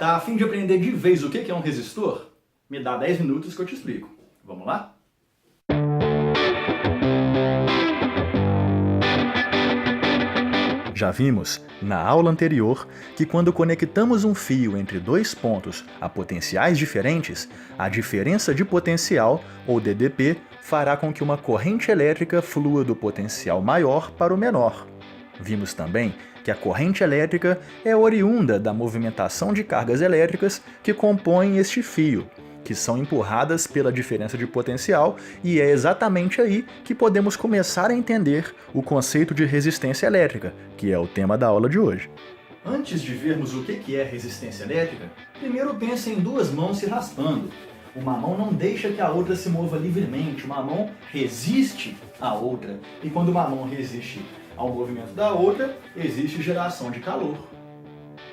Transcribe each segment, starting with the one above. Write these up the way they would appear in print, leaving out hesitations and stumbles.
Tá a fim de aprender de vez o que é um resistor? Me dá 10 minutos que eu te explico. Vamos lá? Já vimos, na aula anterior, que quando conectamos um fio entre dois pontos a potenciais diferentes, a diferença de potencial, ou DDP, fará com que uma corrente elétrica flua do potencial maior para o menor. Vimos também que a corrente elétrica é oriunda da movimentação de cargas elétricas que compõem este fio, que são empurradas pela diferença de potencial, e é exatamente aí que podemos começar a entender o conceito de resistência elétrica, que é o tema da aula de hoje. Antes de vermos o que é resistência elétrica, primeiro pense em duas mãos se raspando. Uma mão não deixa que a outra se mova livremente, uma mão resiste à outra, e quando uma mão resiste ao movimento da outra, existe geração de calor.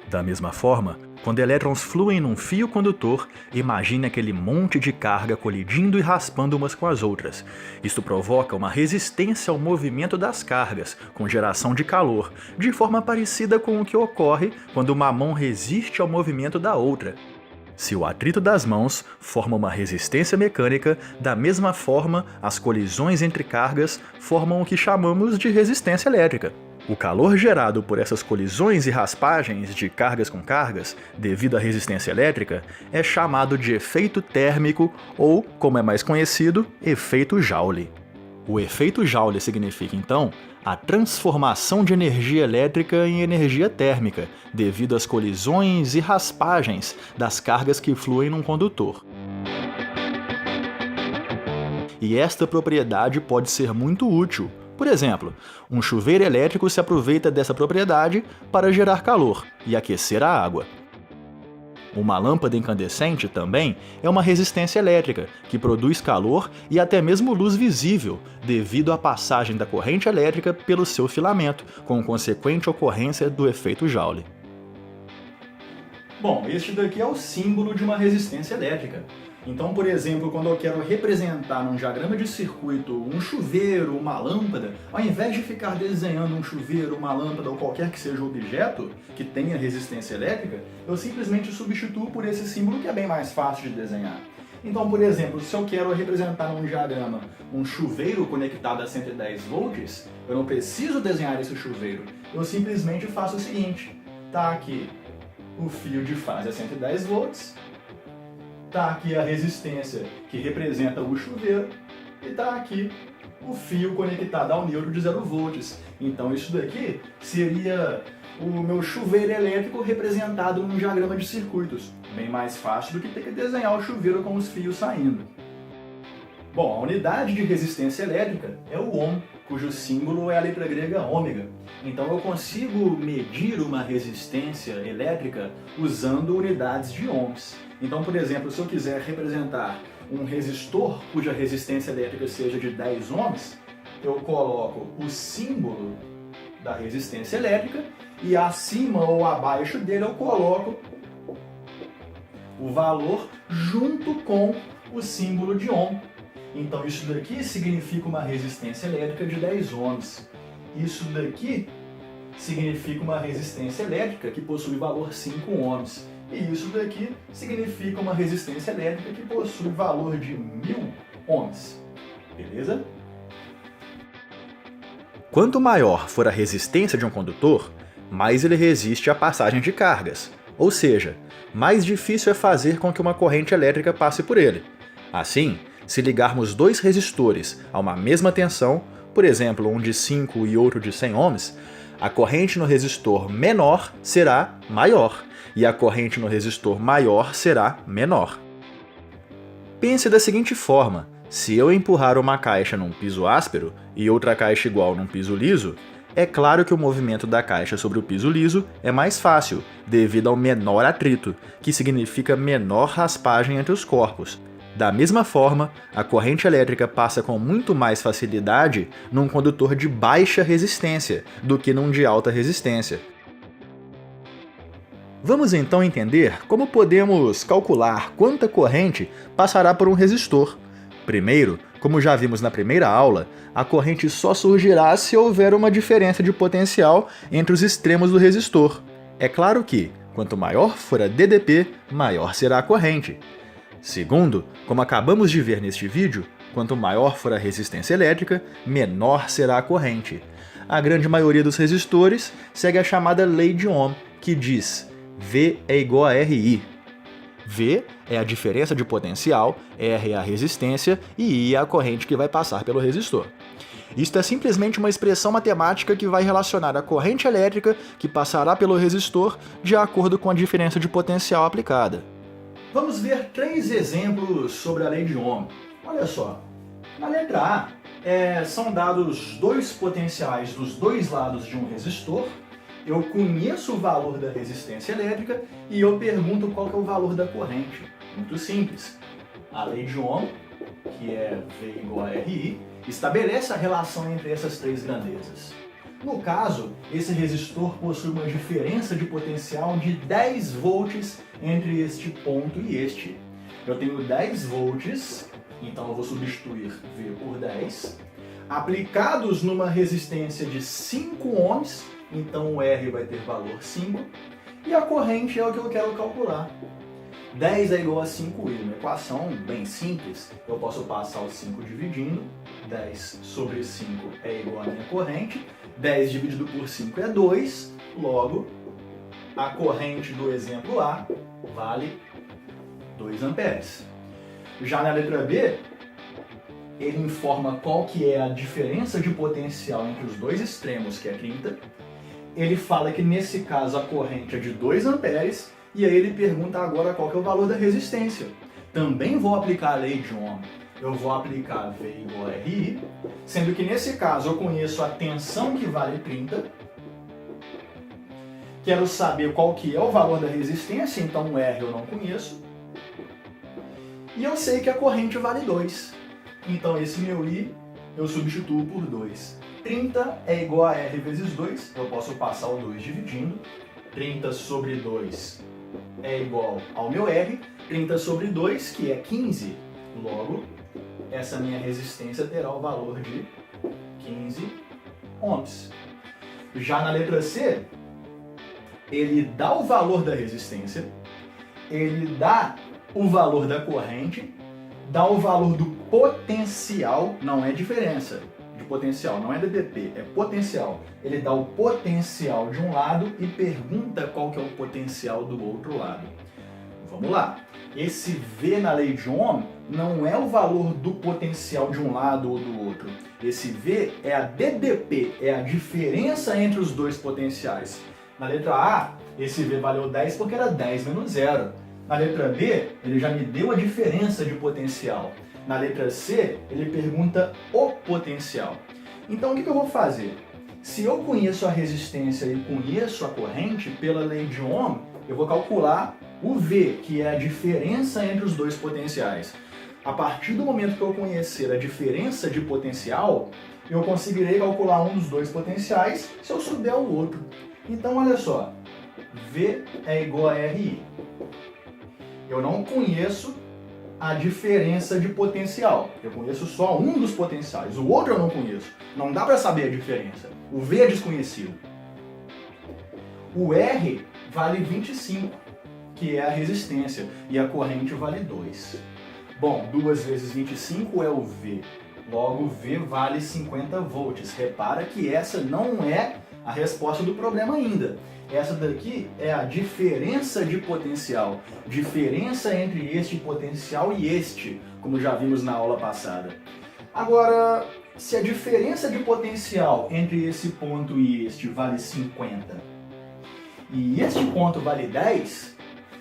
Da mesma forma, quando elétrons fluem num fio condutor, imagine aquele monte de carga colidindo e raspando umas com as outras. Isso provoca uma resistência ao movimento das cargas, com geração de calor, de forma parecida com o que ocorre quando uma mão resiste ao movimento da outra. Se o atrito das mãos forma uma resistência mecânica, da mesma forma, as colisões entre cargas formam o que chamamos de resistência elétrica. O calor gerado por essas colisões e raspagens de cargas com cargas, devido à resistência elétrica, é chamado de efeito térmico ou, como é mais conhecido, efeito Joule. O efeito Joule significa, então, a transformação de energia elétrica em energia térmica, devido às colisões e raspagens das cargas que fluem num condutor. E esta propriedade pode ser muito útil. Por exemplo, um chuveiro elétrico se aproveita dessa propriedade para gerar calor e aquecer a água. Uma lâmpada incandescente também é uma resistência elétrica, que produz calor e até mesmo luz visível, devido à passagem da corrente elétrica pelo seu filamento, com consequente ocorrência do efeito Joule. Bom, este daqui é o símbolo de uma resistência elétrica. Então, por exemplo, quando eu quero representar num diagrama de circuito um chuveiro, uma lâmpada, ao invés de ficar desenhando um chuveiro, uma lâmpada ou qualquer que seja o objeto que tenha resistência elétrica, eu simplesmente substituo por esse símbolo que é bem mais fácil de desenhar. Então, por exemplo, se eu quero representar num diagrama um chuveiro conectado a 110 volts, eu não preciso desenhar esse chuveiro, eu simplesmente faço o seguinte: tá aqui o fio de fase a 110 volts, está aqui a resistência que representa o chuveiro e está aqui o fio conectado ao neutro de 0 volts. Então isso daqui seria o meu chuveiro elétrico representado num diagrama de circuitos. Bem mais fácil do que ter que desenhar o chuveiro com os fios saindo. Bom, a unidade de resistência elétrica é o ohm, cujo símbolo é a letra grega ômega. Então eu consigo medir uma resistência elétrica usando unidades de ohms. Então, por exemplo, se eu quiser representar um resistor cuja resistência elétrica seja de 10 ohms, eu coloco o símbolo da resistência elétrica e acima ou abaixo dele eu coloco o valor junto com o símbolo de ohm. Então isso daqui significa uma resistência elétrica de 10 ohms. Isso daqui significa uma resistência elétrica que possui valor 5 ohms. E isso daqui significa uma resistência elétrica que possui valor de 1000 ohms. Beleza? Quanto maior for a resistência de um condutor, mais ele resiste à passagem de cargas. Ou seja, mais difícil é fazer com que uma corrente elétrica passe por ele. Assim, se ligarmos dois resistores a uma mesma tensão, por exemplo, um de 5 e outro de 100 ohms, a corrente no resistor menor será maior e a corrente no resistor maior será menor. Pense da seguinte forma: se eu empurrar uma caixa num piso áspero e outra caixa igual num piso liso, é claro que o movimento da caixa sobre o piso liso é mais fácil, devido ao menor atrito, que significa menor raspagem entre os corpos. Da mesma forma, a corrente elétrica passa com muito mais facilidade num condutor de baixa resistência do que num de alta resistência. Vamos então entender como podemos calcular quanta corrente passará por um resistor. Primeiro, como já vimos na primeira aula, a corrente só surgirá se houver uma diferença de potencial entre os extremos do resistor. É claro que, Quanto maior for a DDP, maior será a corrente. Segundo, como acabamos de ver neste vídeo, quanto maior for a resistência elétrica, menor será a corrente. A grande maioria dos resistores segue a chamada lei de Ohm, que diz V é igual a RI. V é a diferença de potencial, R é a resistência e I é a corrente que vai passar pelo resistor. Isto é simplesmente uma expressão matemática que vai relacionar a corrente elétrica que passará pelo resistor de acordo com a diferença de potencial aplicada. Vamos ver 3 exemplos sobre a lei de Ohm. Olha só, na letra A, são dados 2 potenciais dos 2 lados de um resistor, eu conheço o valor da resistência elétrica e eu pergunto qual que é o valor da corrente. Muito simples. A lei de Ohm, que é V igual a RI, estabelece a relação entre essas 3 grandezas. No caso, esse resistor possui uma diferença de potencial de 10 volts entre este ponto e este. Eu tenho 10 volts, então eu vou substituir V por 10, aplicados numa resistência de 5 ohms, então o R vai ter valor 5, e a corrente é o que eu quero calcular. 10 é igual a 5i, uma equação bem simples, eu posso passar o 5 dividindo, 10 sobre 5 é igual à minha corrente, 10 dividido por 5 é 2, logo, a corrente do exemplo A vale 2 amperes. Já na letra B, ele informa qual que é a diferença de potencial entre os dois extremos, que é 30. Ele fala que nesse caso a corrente é de 2 amperes, e aí ele pergunta agora qual que é o valor da resistência. Também vou aplicar a lei de Ohm. Eu vou aplicar V igual a RI, sendo que nesse caso eu conheço a tensão que vale 30. Quero saber qual que é o valor da resistência, então o R eu não conheço. E eu sei que a corrente vale 2. Então esse meu I eu substituo por 2. 30 é igual a R vezes 2, eu posso passar o 2 dividindo. 30 sobre 2 é igual ao meu R, 30 sobre 2, que é 15. Logo, essa minha resistência terá o valor de 15 ohms. Já na letra C, ele dá o valor da resistência, ele dá o valor da corrente, dá o valor do potencial, não é diferença de potencial, não é DDP, é potencial. Ele dá o potencial de um lado e pergunta qual que é o potencial do outro lado. Vamos lá. Esse V na lei de Ohm não é o valor do potencial de um lado ou do outro. Esse V é a DDP, é a diferença entre os dois potenciais. Na letra A, esse V valeu 10 porque era 10 menos 0. Na letra B, ele já me deu a diferença de potencial. Na letra C, ele pergunta o potencial. Então, o que eu vou fazer? Se eu conheço a resistência e conheço a corrente, pela lei de Ohm, eu vou calcular o V, que é a diferença entre os dois potenciais. A partir do momento que eu conhecer a diferença de potencial, eu conseguirei calcular um dos dois potenciais se eu souber o outro. Então, olha só, V é igual a RI. Eu não conheço a diferença de potencial. Eu conheço só um dos potenciais, o outro eu não conheço. Não dá para saber a diferença. O V é desconhecido. O R vale 25, que é a resistência, e a corrente vale 2. Bom, 2 vezes 25 é o V. Logo, V vale 50 volts. Repara que essa não é a resposta do problema ainda. Essa daqui é a diferença de potencial. Diferença entre este potencial e este, como já vimos na aula passada. Agora, se a diferença de potencial entre esse ponto e este vale 50, e este ponto vale 10,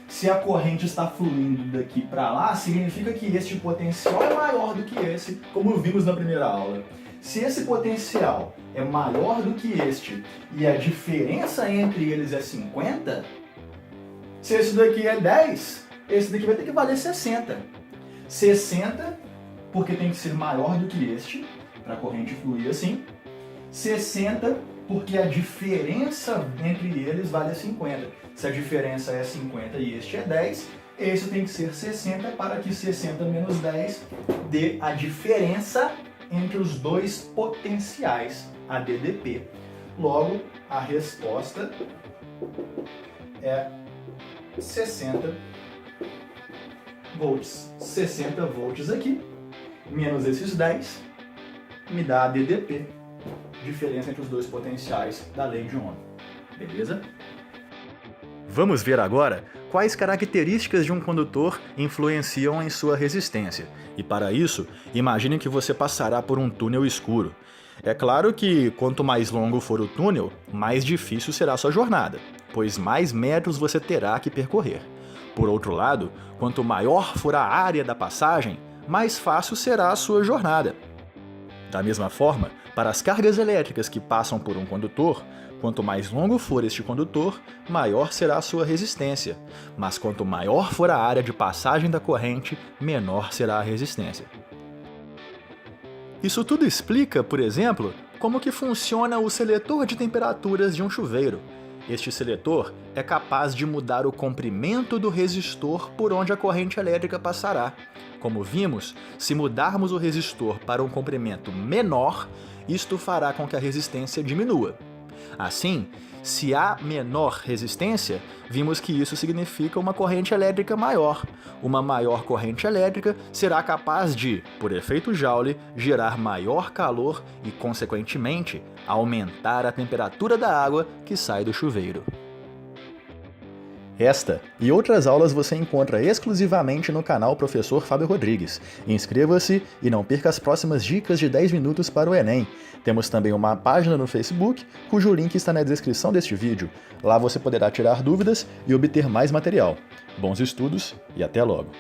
se a corrente está fluindo daqui para lá, significa que este potencial é maior do que esse, como vimos na primeira aula. Se esse potencial é maior do que este e a diferença entre eles é 50, se esse daqui é 10, esse daqui vai ter que valer 60. 60, porque tem que ser maior do que este, para a corrente fluir assim. 60, porque a diferença entre eles vale 50. Se a diferença é 50 e este é 10, esse tem que ser 60 para que 60 menos 10 dê a diferença entre os dois potenciais, a DDP. Logo, a resposta é 60 volts. 60 volts aqui, menos esses 10, me dá a DDP, diferença entre os dois potenciais da lei de Ohm. Beleza? Vamos ver agora quais características de um condutor influenciam em sua resistência. E para isso, imagine que você passará por um túnel escuro. É claro que quanto mais longo for o túnel, mais difícil será a sua jornada, pois mais metros você terá que percorrer. Por outro lado, quanto maior for a área da passagem, mais fácil será a sua jornada. Da mesma forma, para as cargas elétricas que passam por um condutor, quanto mais longo for este condutor, maior será a sua resistência, mas quanto maior for a área de passagem da corrente, menor será a resistência. Isso tudo explica, por exemplo, como que funciona o seletor de temperaturas de um chuveiro. Este seletor é capaz de mudar o comprimento do resistor por onde a corrente elétrica passará. Como vimos, se mudarmos o resistor para um comprimento menor, isto fará com que a resistência diminua. Assim, se há menor resistência, vimos que isso significa uma corrente elétrica maior. Uma maior corrente elétrica será capaz de, por efeito Joule, gerar maior calor e, consequentemente, aumentar a temperatura da água que sai do chuveiro. Esta e outras aulas você encontra exclusivamente no canal Professor Fábio Rodrigues. Inscreva-se e não perca as próximas dicas de 10 minutos para o Enem. Temos também uma página no Facebook, cujo link está na descrição deste vídeo. Lá você poderá tirar dúvidas e obter mais material. Bons estudos e até logo!